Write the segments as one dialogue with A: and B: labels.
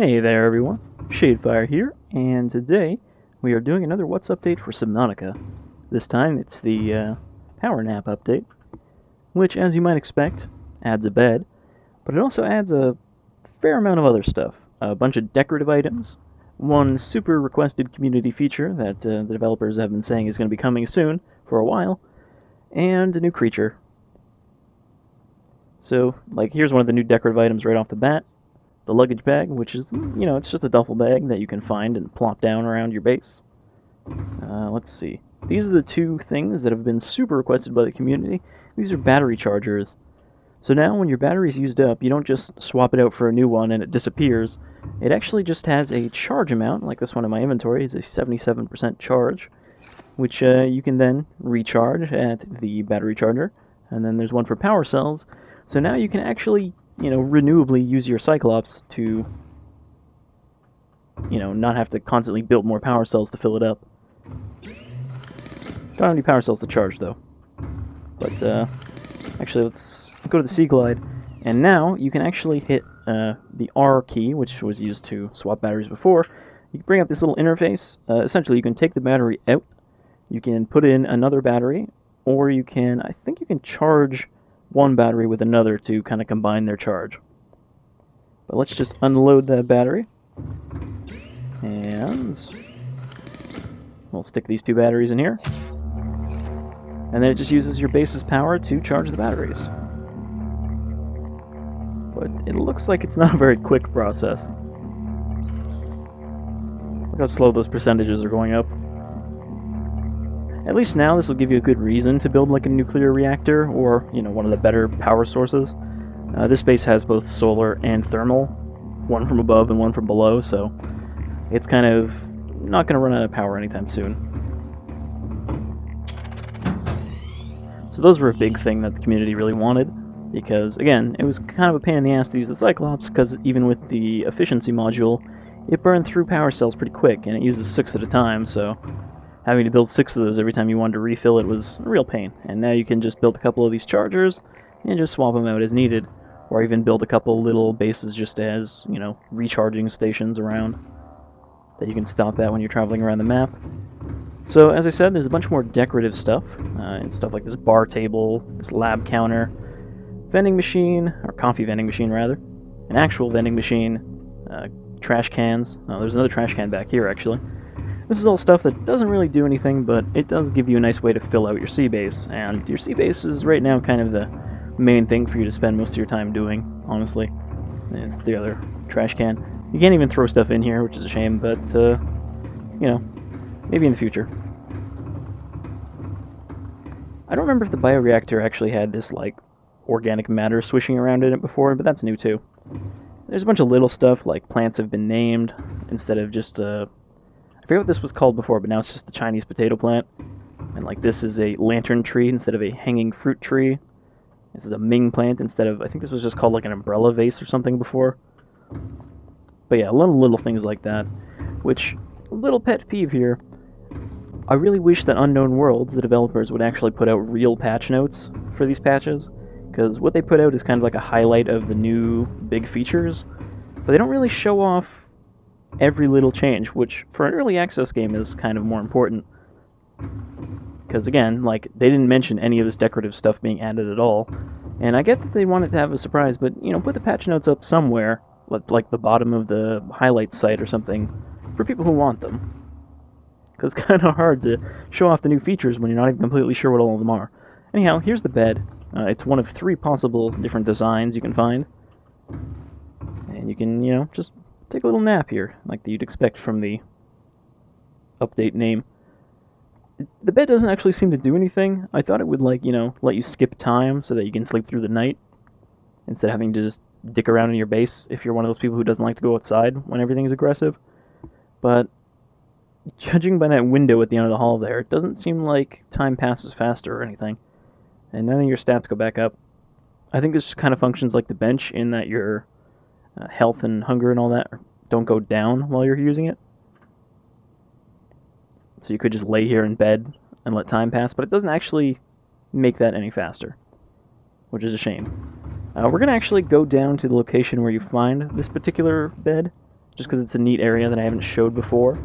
A: Hey there everyone, Shadefire here, and today we are doing another What's update for Subnautica. This time it's the Power Nap update, which, as you might expect, adds a bed, but it also adds a fair amount of other stuff. A bunch of decorative items, one super requested community feature that the developers have been saying is going to be coming soon for a while, and a new creature. So, here's one of the new decorative items right off the bat. The luggage bag, which is, it's just a duffel bag that you can find and plop down around your base. Let's see. These are the two things that have been super requested by the community. These are battery chargers. So now when your battery is used up, you don't just swap it out for a new one and it disappears. It actually just has a charge amount, like this one in my inventory is a 77% charge, which you can then recharge at the battery charger. And then there's one for power cells. So now you can actually renewably use your Cyclops to, not have to constantly build more power cells to fill it up. Don't have any power cells to charge, though. But, actually, let's go to the Sea Glide, and now you can actually hit the R key, which was used to swap batteries before. You can bring up this little interface. Essentially, you can take the battery out, you can put in another battery, or you can, I think you can charge one battery with another to kind of combine their charge. But let's just unload that battery. And we'll stick these two batteries in here. And then it just uses your base's power to charge the batteries. But it looks like it's not a very quick process. Look how slow those percentages are going up. At least now this will give you a good reason to build like a nuclear reactor or, one of the better power sources. This base has both solar and thermal, one from above and one from below, so it's kind of not going to run out of power anytime soon. So those were a big thing that the community really wanted, because, again, it was kind of a pain in the ass to use the Cyclops, because even with the efficiency module, it burned through power cells pretty quick, and it uses 6 at a time, so having to build 6 of those every time you wanted to refill it was a real pain. And now you can just build a couple of these chargers and just swap them out as needed, or even build a couple little bases just as, recharging stations around that you can stop at when you're traveling around the map. So, as I said, there's a bunch more decorative stuff, and stuff like this bar table, this lab counter, vending machine, or coffee vending machine rather, an actual vending machine, trash cans. Oh, there's another trash can back here actually. This is all stuff that doesn't really do anything, but it does give you a nice way to fill out your seabase, and your seabase is right now kind of the main thing for you to spend most of your time doing, honestly. It's the other trash can. You can't even throw stuff in here, which is a shame, but, maybe in the future. I don't remember if the bioreactor actually had this, organic matter swishing around in it before, but that's new too. There's a bunch of little stuff, like plants have been named, instead of just, I forget what this was called before, but now it's just the Chinese potato plant. And this is a lantern tree instead of a hanging fruit tree. This is a Ming plant instead of, I think this was just called an umbrella vase or something before. But yeah, a lot of little things like that. Which, little pet peeve here, I really wish that Unknown Worlds, the developers, would actually put out real patch notes for these patches. Because what they put out is kind of like a highlight of the new big features. But they don't really show off every little change, which for an early access game is kind of more important. Because again, they didn't mention any of this decorative stuff being added at all. And I get that they wanted to have a surprise, but, put the patch notes up somewhere, like the bottom of the highlights site or something, for people who want them. Because it's kind of hard to show off the new features when you're not even completely sure what all of them are. Anyhow, here's the bed. It's one of 3 possible different designs you can find. And you can, just take a little nap here, like you'd expect from the update name. The bed doesn't actually seem to do anything. I thought it would, let you skip time so that you can sleep through the night, instead of having to just dick around in your base if you're one of those people who doesn't like to go outside when everything is aggressive. But judging by that window at the end of the hall there, it doesn't seem like time passes faster or anything. And none of your stats go back up. I think this just kind of functions like the bench in that your health and hunger and all that don't go down while you're using it. So you could just lay here in bed and let time pass, but it doesn't actually make that any faster, which is a shame. We're going to actually go down to the location where you find this particular bed, just because it's a neat area that I haven't showed before,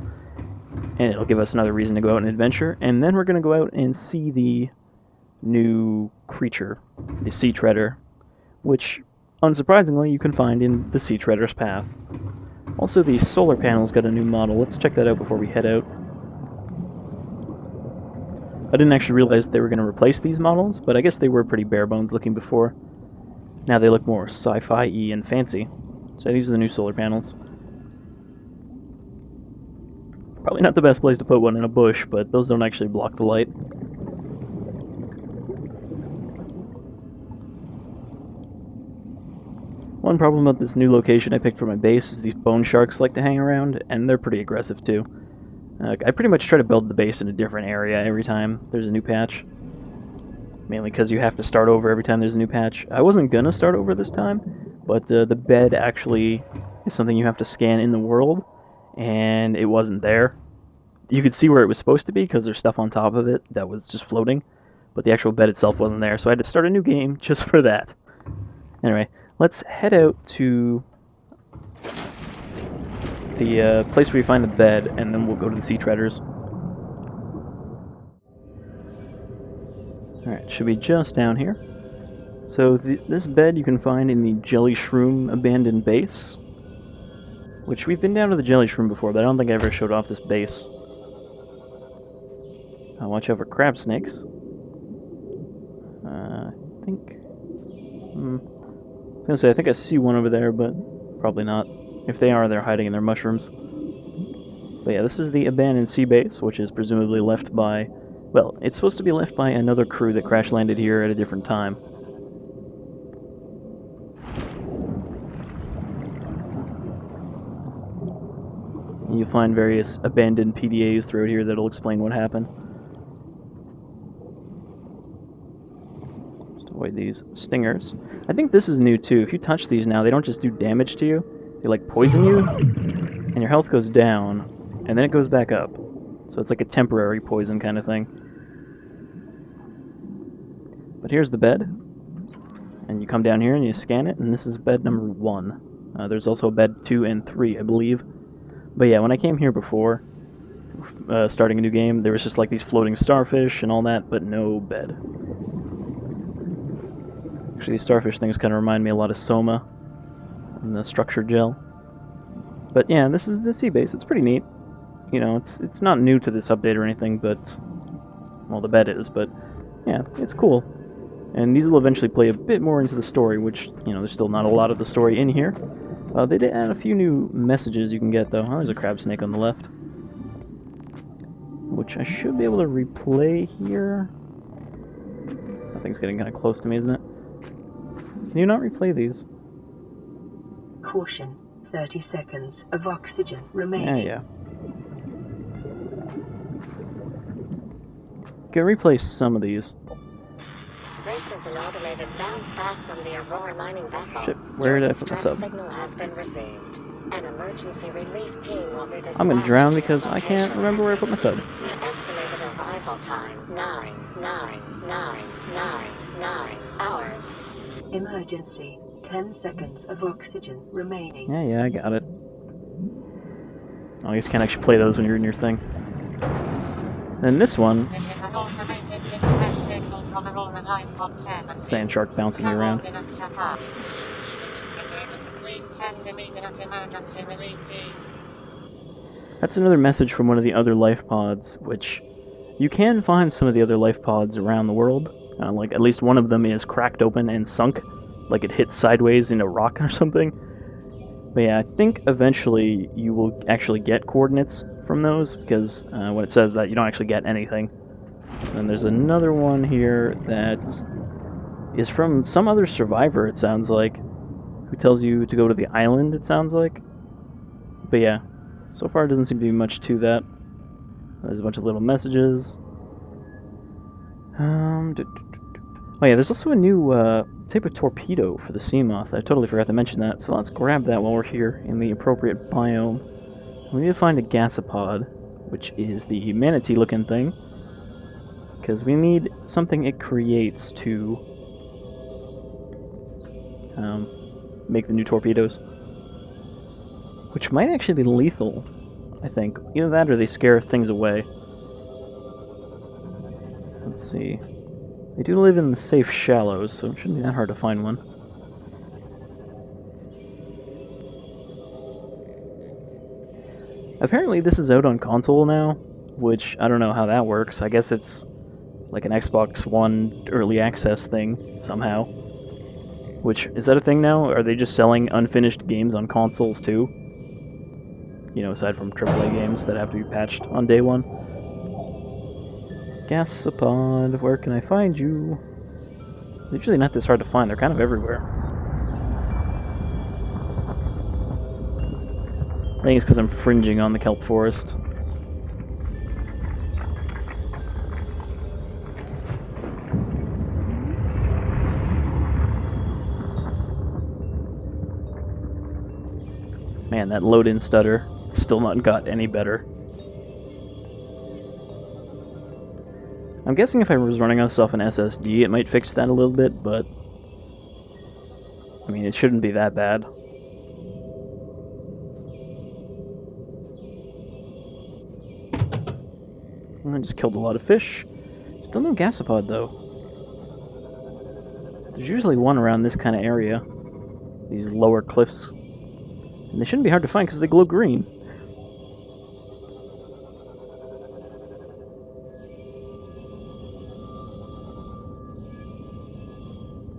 A: and it'll give us another reason to go out and adventure. And then we're going to go out and see the new creature, the sea treader, which, unsurprisingly, you can find in the sea treader's path. Also, the solar panel's got a new model. Let's check that out before we head out. I didn't actually realize they were going to replace these models, but I guess they were pretty bare bones looking before. Now they look more sci-fi-y and fancy. So these are the new solar panels. Probably not the best place to put one in a bush, but those don't actually block the light. One problem about this new location I picked for my base is these bone sharks like to hang around, and they're pretty aggressive too. I pretty much try to build the base in a different area every time there's a new patch. Mainly because you have to start over every time there's a new patch. I wasn't gonna start over this time, but the bed actually is something you have to scan in the world, and it wasn't there. You could see where it was supposed to be because there's stuff on top of it that was just floating, but the actual bed itself wasn't there, so I had to start a new game just for that. Anyway, let's head out to the place where you find the bed, and then we'll go to the sea treaders. Alright, should be just down here. So this bed you can find in the Jellyshroom abandoned base, which we've been down to the Jellyshroom before, but I don't think I ever showed off this base. Watch out for crab snakes. I was gonna say, I think I see one over there, but probably not. If they are, they're hiding in their mushrooms. But yeah, this is the abandoned sea base, which is presumably left by... Well, it's supposed to be left by another crew that crash landed here at a different time. You'll find various abandoned PDAs throughout here that'll explain what happened. Just avoid these stingers. I think this is new too. If you touch these now, they don't just do damage to you. They like poison you, and your health goes down, and then it goes back up. So it's like a temporary poison kind of thing. But here's the bed, and you come down here and you scan it, and this is bed number 1. There's also bed 2 and 3, I believe. But yeah, when I came here before, starting a new game, there was just like these floating starfish and all that, but no bed. Actually, these starfish things kind of remind me a lot of Soma and the structured gel. But yeah, this is the sea base. It's pretty neat. You know, it's not new to this update or anything, but... Well, the bed is, but... Yeah, it's cool. And these will eventually play a bit more into the story, which, you know, there's still not a lot of the story in here. They did add a few new messages you can get, though. Oh, there's a crab snake on the left. Which I should be able to replay here. That thing's getting kind of close to me, isn't it? Can you not replay these?
B: Caution, 30 seconds of oxygen remaining.
A: Yeah. You can replay some of these.
C: This is an automated bounce back from the Aurora mining vessel.
A: Shit, where did I put my sub?
C: Signal has been received. An emergency relief team will be dispatched.
A: I'm gonna drown because I can't remember where I put my sub.
C: The estimated arrival time, 9 hours.
B: Emergency, 10 seconds of oxygen remaining.
A: Yeah, I got it. Oh, you just can't actually play those when you're in your thing. And this one... Sand shark bouncing me around. That's another message from one of the other life pods, which you can find some of the other life pods around the world. Like, at least one of them is cracked open and sunk, like it hit sideways into rock or something. But yeah, I think eventually you will actually get coordinates from those, because when it says that, you don't actually get anything. And there's another one here that is from some other survivor, it sounds like, who tells you to go to the island, it sounds like. But yeah, so far it doesn't seem to be much to that. There's a bunch of little messages. Oh yeah, there's also a new type of torpedo for the Seamoth. I totally forgot to mention that, so let's grab that while we're here in the appropriate biome. We need to find a gasopod, which is the manatee-looking thing, because we need something it creates to make the new torpedoes. which might actually be lethal, I think. Either that or they scare things away. Let's see. They do live in the safe shallows, so it shouldn't be that hard to find one. Apparently this is out on console now, which I don't know how that works. I guess it's like an Xbox One early access thing, somehow. Which, is that a thing now? Are they just selling unfinished games on consoles too? You know, aside from AAA games that have to be patched on day one. Gasopod, where can I find you? They're usually not this hard to find, they're kind of everywhere. I think it's because I'm fringing on the kelp forest. Man, that load-in stutter still not got any better. I'm guessing if I was running this off an SSD, it might fix that a little bit, but I mean, it shouldn't be that bad. I just killed a lot of fish. Still no gasopod, though. There's usually one around this kind of area. These lower cliffs. And they shouldn't be hard to find because they glow green.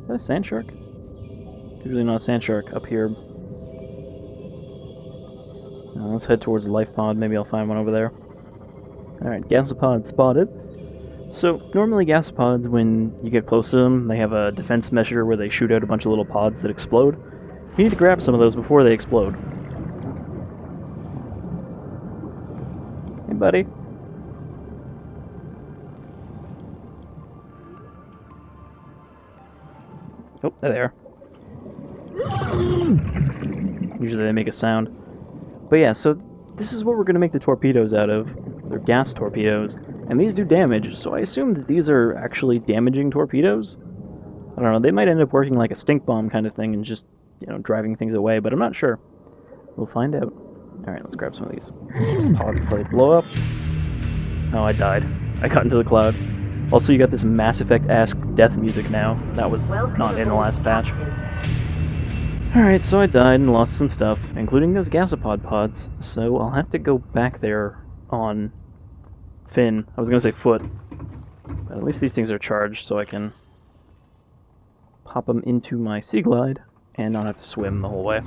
A: Is that a sand shark? Usually not a sand shark up here. Let's head towards the life pod. Maybe I'll find one over there. Alright, gasopod spotted. So, normally gasopods, when you get close to them, they have a defense measure where they shoot out a bunch of little pods that explode. You need to grab some of those before they explode. Hey, buddy. Oh, there they are. Usually they make a sound. But yeah, so this is what we're going to make the torpedoes out of. They're gas torpedoes. And these do damage, so I assume that these are actually damaging torpedoes? I don't know, they might end up working like a stink bomb kind of thing and just, you know, driving things away, but I'm not sure. We'll find out. Alright, let's grab some of these pods before they blow up. Oh, I died. I got into the cloud. Also, you got this Mass Effect-esque death music now. That was not in the last patch. Alright, so I died and lost some stuff, including those gasopod pods, so I'll have to go back there on fin. I was gonna say foot. But at least these things are charged, so I can pop them into my Sea Glide and not have to swim the whole way.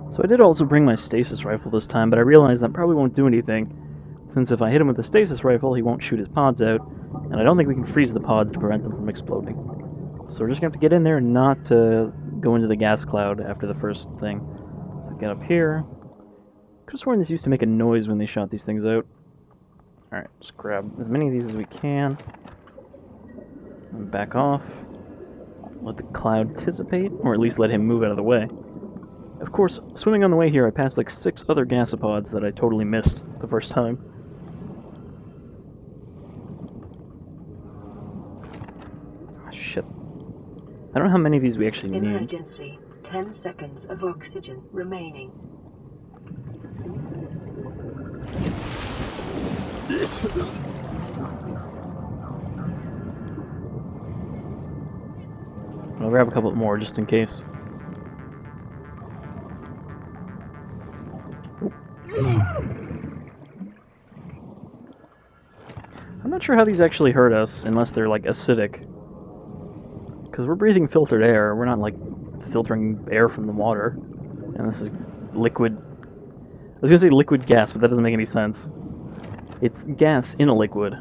A: So I did also bring my stasis rifle this time, but I realized that probably won't do anything, since if I hit him with the stasis rifle, he won't shoot his pods out, and I don't think we can freeze the pods to prevent them from exploding. So we're just going to have to get in there and not go into the gas cloud after the first thing. So get up here. Could have sworn this used to make a noise when they shot these things out. Alright, just grab as many of these as we can. And back off. Let the cloud dissipate, or at least let him move out of the way. Of course, swimming on the way here, I passed like 6 other gasopods that I totally missed the first time. Oh, shit. I don't know how many of these we actually need.
B: Emergency. 10 seconds of oxygen remaining.
A: I'll grab a couple more just in case. I'm not sure how these actually hurt us, unless they're, like, acidic. Because we're breathing filtered air, we're not, like, filtering air from the water. And this is liquid... I was gonna say liquid gas, but that doesn't make any sense. It's gas in a liquid.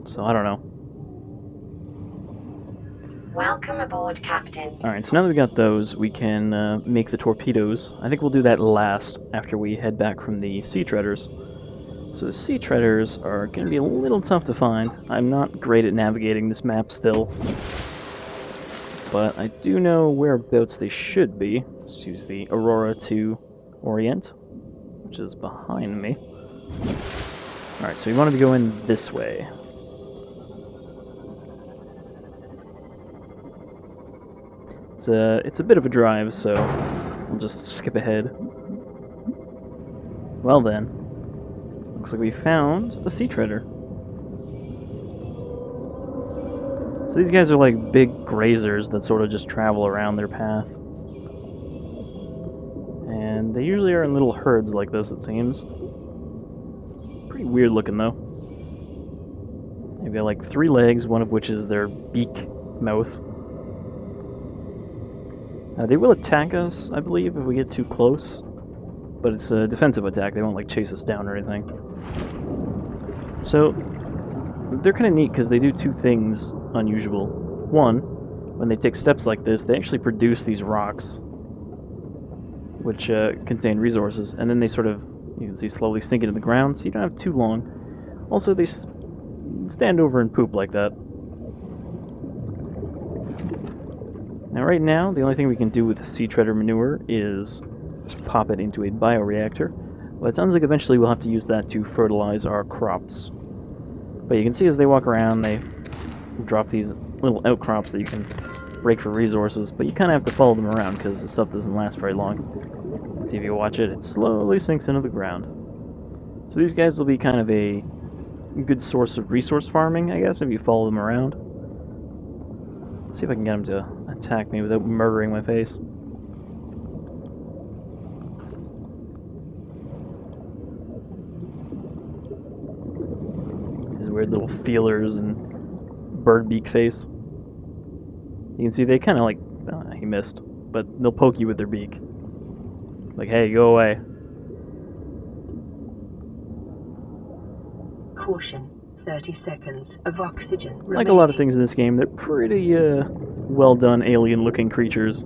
A: So, I don't know.
C: Welcome aboard, Captain.
A: Alright, so now that we got those, we can make the torpedoes. I think we'll do that last, after we head back from the sea treaders. So the sea treaders are going to be a little tough to find. I'm not great at navigating this map still. But I do know whereabouts they should be. Let's use the Aurora to orient, which is behind me. Alright, so we want to go in this way. it's a bit of a drive, so we'll just skip ahead. Well then, looks like we found a sea treader. So these guys are like big grazers that sort of just travel around their path. And they usually are in little herds like this, it seems. Pretty weird looking though. They've got like 3 legs, one of which is their beak mouth. They will attack us, I believe, if we get too close. But it's a defensive attack, they won't like chase us down or anything. So, they're kind of neat because they do 2 things unusual. One, when they take steps like this, they actually produce these rocks, which contain resources, and then they sort of, you can see, slowly sink into the ground, so you don't have too long. Also, they stand over and poop like that. Now, right now, the only thing we can do with the sea treader manure is just pop it into a bioreactor, but it sounds like eventually we'll have to use that to fertilize our crops. But you can see as they walk around, they drop these little outcrops that you can break for resources, but you kind of have to follow them around because the stuff doesn't last very long. See if you watch it, it slowly sinks into the ground. So these guys will be kind of a good source of resource farming, I guess, if you follow them around. Let's see if I can get them to attack me without murdering my face. His weird little feelers and bird beak face. You can see they kind of like... he missed. But they'll poke you with their beak. Like, hey, go away.
B: Caution. 30 seconds of oxygen remaining.
A: Like a lot of things in this game, they're pretty well done alien-looking creatures.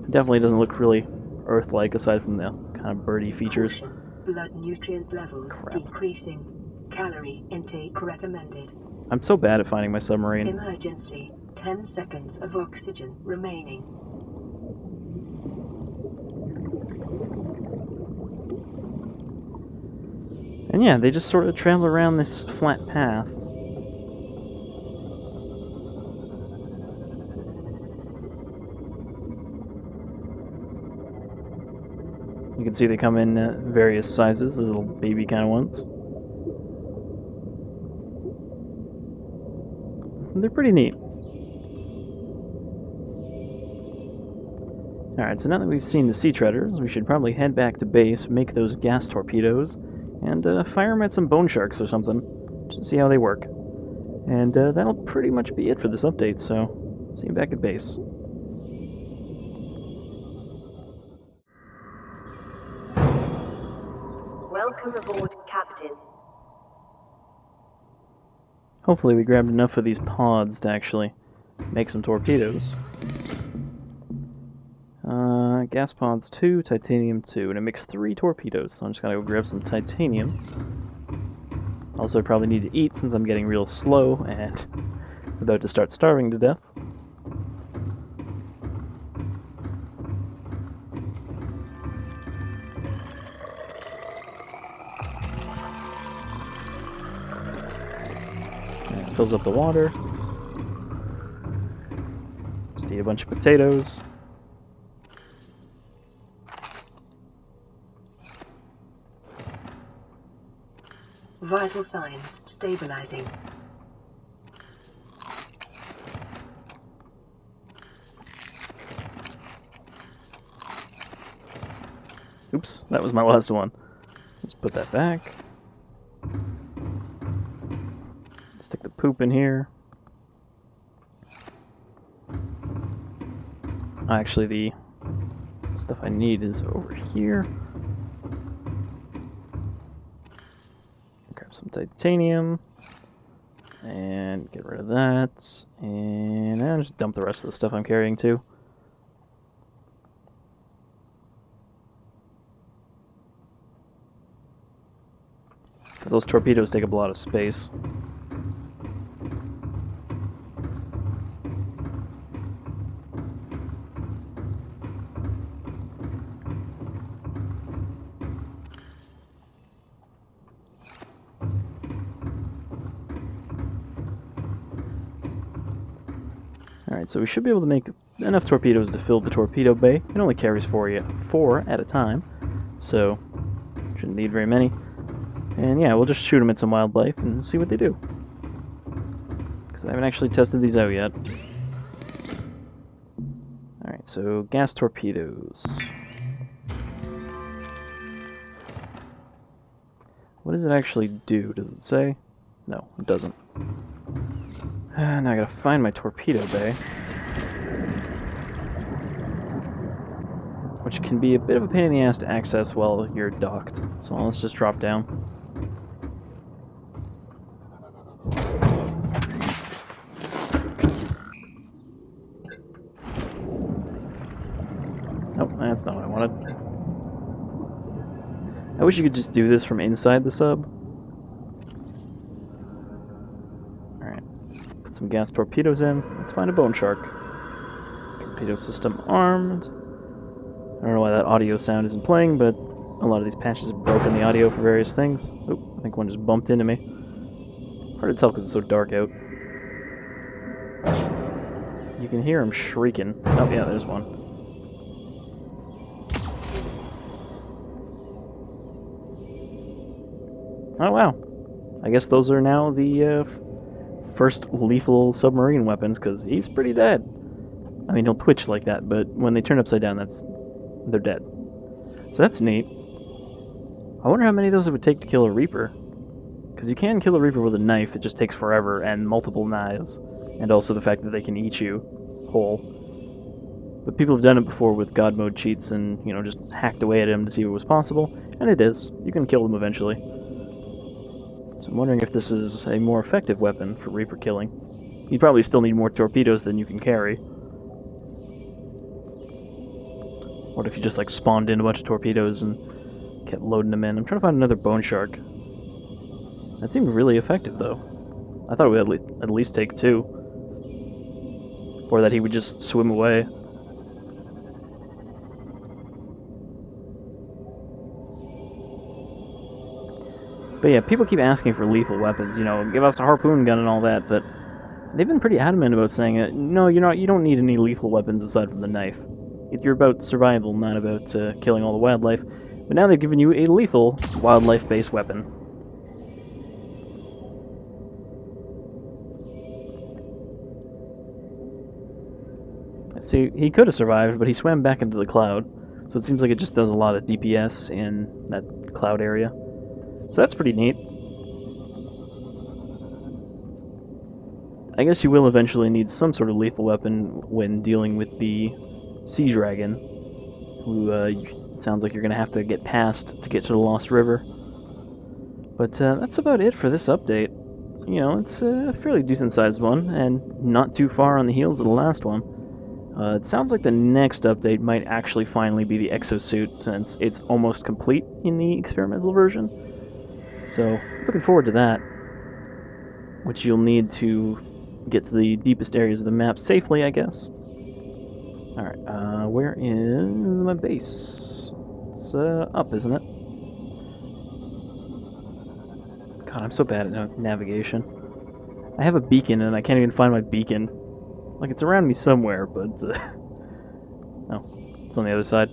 A: Definitely doesn't look really Earth-like aside from the kind of birdy features.
B: Caution. Blood nutrient levels decreasing. Calorie intake recommended.
A: I'm so bad at finding my submarine.
B: Emergency. 10 seconds of oxygen remaining.
A: And yeah, they just sort of travel around this flat path. You can see they come in various sizes, those little baby kind of ones. They're pretty neat. Alright, so now that we've seen the sea treaders, we should probably head back to base, make those gas torpedoes, and fire them at some bone sharks or something, just to see how they work. And that'll pretty much be it for this update, so see you back at base.
B: Welcome aboard, Captain.
A: Hopefully we grabbed enough of these pods to actually make some torpedoes. Gas pods 2, titanium 2, and it makes 3 torpedoes, so I'm just gonna go grab some titanium. Also, I probably need to eat since I'm getting real slow and about to start starving to death. And it fills up the water. Just eat a bunch of potatoes.
B: Vital signs stabilizing.
A: Oops, that was my last one. Let's put that back. Stick the poop in here. Actually, the stuff I need is over here. Grab some titanium. And get rid of that. And I'll just dump the rest of the stuff I'm carrying too. Because those torpedoes take up a lot of space. Alright, so we should be able to make enough torpedoes to fill the torpedo bay. It only carries four at a time, so shouldn't need very many. And yeah, we'll just shoot them at some wildlife and see what they do. Because I haven't actually tested these out yet. Alright, so gas torpedoes. What does it actually do? Does it say? No, it doesn't. Now I gotta find my torpedo bay. Which can be a bit of a pain in the ass to access while you're docked. So let's just drop down. Nope, that's not what I wanted. I wish you could just do this from inside the sub. Alright. Put some gas torpedoes in. Let's find a bone shark. Torpedo system armed. I don't know why that audio sound isn't playing, but a lot of these patches have broken the audio for various things. Oop, I think one just bumped into me. Hard to tell because it's so dark out. You can hear him shrieking. Oh yeah, there's one. Oh wow. I guess those are now the first lethal submarine weapons, because he's pretty dead. I mean, he'll twitch like that, but when they turn upside down, they're dead. So that's neat. I wonder how many of those it would take to kill a Reaper. Because you can kill a Reaper with a knife, it just takes forever, and multiple knives. And also the fact that they can eat you whole. But people have done it before with God mode cheats and, you know, just hacked away at him to see what was possible. And it is. You can kill them eventually. So I'm wondering if this is a more effective weapon for Reaper killing. You probably still need more torpedoes than you can carry. What if you just, like, spawned in a bunch of torpedoes and kept loading them in? I'm trying to find another bone shark. That seemed really effective, though. I thought it would at least take 2. Or that he would just swim away. But yeah, people keep asking for lethal weapons, you know, give us a harpoon gun and all that, but they've been pretty adamant about saying, no, you don't need any lethal weapons aside from the knife. You're about survival, not about killing all the wildlife. But now they've given you a lethal wildlife-based weapon. See, he could have survived, but he swam back into the cloud. So it seems like it just does a lot of DPS in that cloud area. So that's pretty neat. I guess you will eventually need some sort of lethal weapon when dealing with the sea dragon, who it sounds like you're going to have to get past to get to the Lost River. But that's about it for this update. You know, it's a fairly decent-sized one, and not too far on the heels of the last one. It sounds like the next update might actually finally be the exosuit, since it's almost complete in the experimental version. So, looking forward to that. Which you'll need to get to the deepest areas of the map safely, I guess. Alright, where is my base? It's up, isn't it? God, I'm so bad at navigation. I have a beacon and I can't even find my beacon. Like, it's around me somewhere, but... oh, it's on the other side.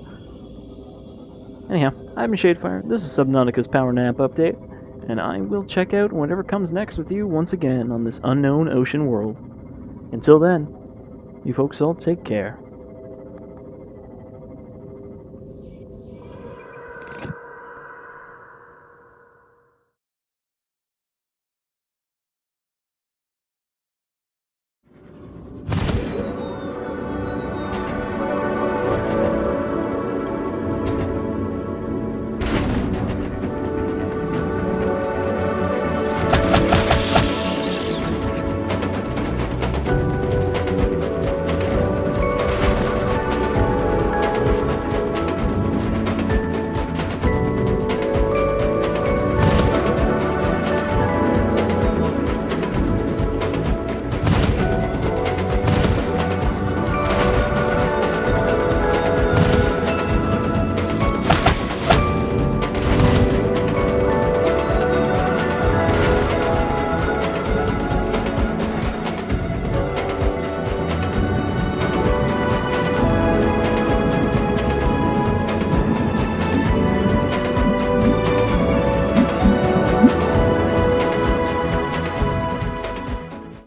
A: Anyhow, I've been Shadefire, this is Subnautica's Power Nap update, and I will check out whatever comes next with you once again on this unknown ocean world. Until then, you folks all take care.